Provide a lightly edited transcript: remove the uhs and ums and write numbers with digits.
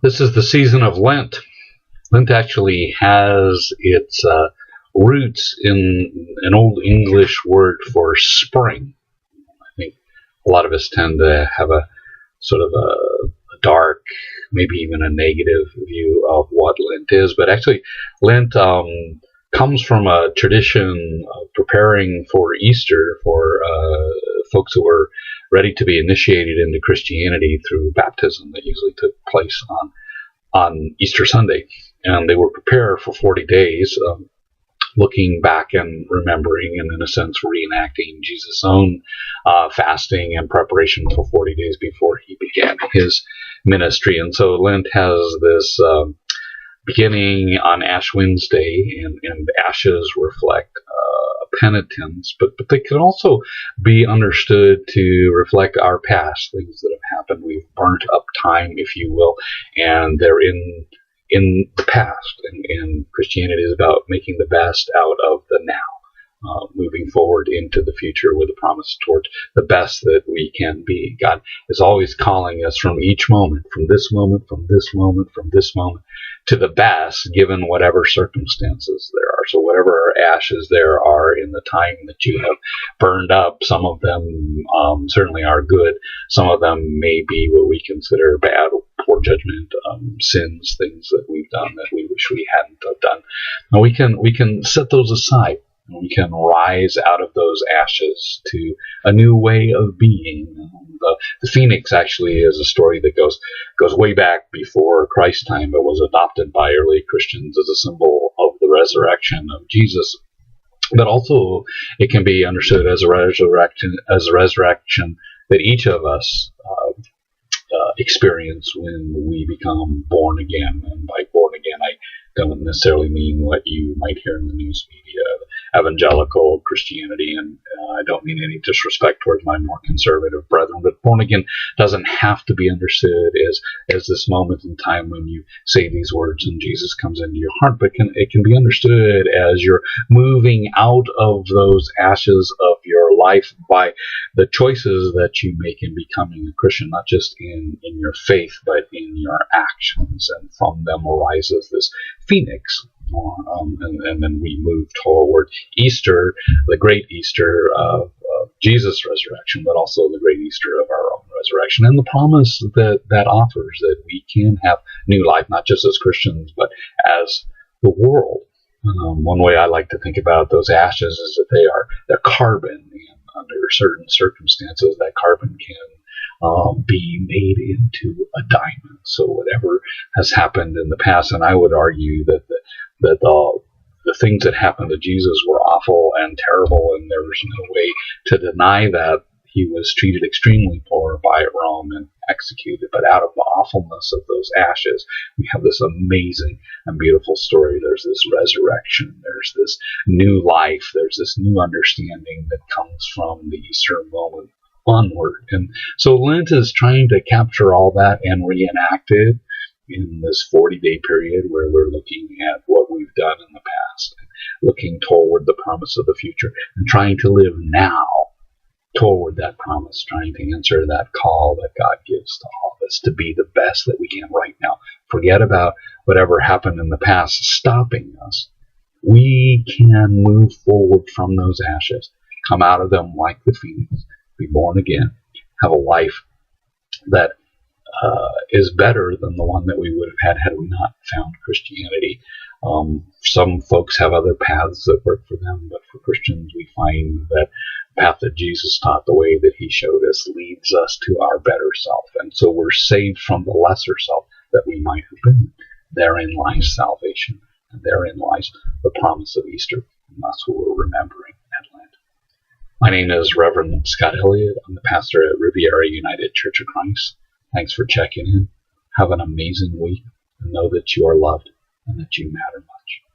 This is the season of Lent. Lent actually has its roots in an Old English word for spring. I think a lot of us tend to have a sort of a dark, maybe even a negative view of what Lent is, but actually Lent comes from a tradition of preparing for Easter for folks who were ready to be initiated into Christianity through baptism that usually took place on Easter Sunday. And they were prepared for 40 days, looking back and remembering and, in a sense, reenacting Jesus' own fasting and preparation for 40 days before he began his ministry. And so Lent has this beginning on Ash Wednesday, and ashes reflect penitence, but they can also be understood to reflect our past, things that have happened. We've burnt up time, if you will, and they're in the past, and Christianity is about making the best out of the now, moving forward into the future with a promise toward the best that we can be. God is always calling us from each moment, from this moment, from this moment, from this moment, to the best, given whatever circumstances there are. So whatever ashes there are in the time that you have burned up, some of them certainly are good. Some of them may be what we consider bad, poor judgment, sins, things that we've done that we wish we hadn't done. And we can set those aside. We can rise out of those ashes to a new way of being. The phoenix actually is a story that goes way back before Christ's time, but was adopted by early Christians as a symbol of the resurrection of Jesus. But also, it can be understood as a resurrection that each of us experience when we become born again. And by born again, I don't necessarily mean what you might hear in the news media, evangelical Christianity, and I don't mean any disrespect towards my more conservative brethren, but born again doesn't have to be understood as this moment in time when you say these words and Jesus comes into your heart, but it can be understood as you're moving out of those ashes of your life by the choices that you make in becoming a Christian, not just in your faith, but in your actions, and from them arises this phoenix. And then we move toward Easter, the great Easter of Jesus' resurrection, but also the great Easter of our own resurrection, and the promise that offers that we can have new life, not just as Christians, but as the world. One way I like to think about those ashes is that they're carbon, and under certain circumstances, that carbon can be made into a diamond. So whatever has happened in the past, and I would argue that the things that happened to Jesus were awful and terrible, and there was no way to deny that. He was treated extremely poor by Rome and executed, but out of the awfulness of those ashes, we have this amazing and beautiful story. There's this resurrection, there's this new life, there's this new understanding that comes from the Easter moment onward. And so Lent is trying to capture all that and reenact it in this 40-day period where we're looking at what we've done in the past, and looking toward the promise of the future, and trying to live now toward that promise, trying to answer that call that God gives to all of us to be the best that we can right now. Forget about whatever happened in the past stopping us. We can move forward from those ashes, come out of them like the phoenix, be born again, have a life that is better than the one that we would have had we not found Christianity. Some folks have other paths that work for them, but for Christians, we find that the path that Jesus taught, the way that he showed us, leads us to our better self. And so we're saved from the lesser self that we might have been. Therein lies salvation, and therein lies the promise of Easter. And that's what we're remembering at Lent. My name is Reverend Scott Elliott. I'm the pastor at Riviera United Church of Christ. Thanks for checking in. Have an amazing week, and know that you are loved and that you matter much.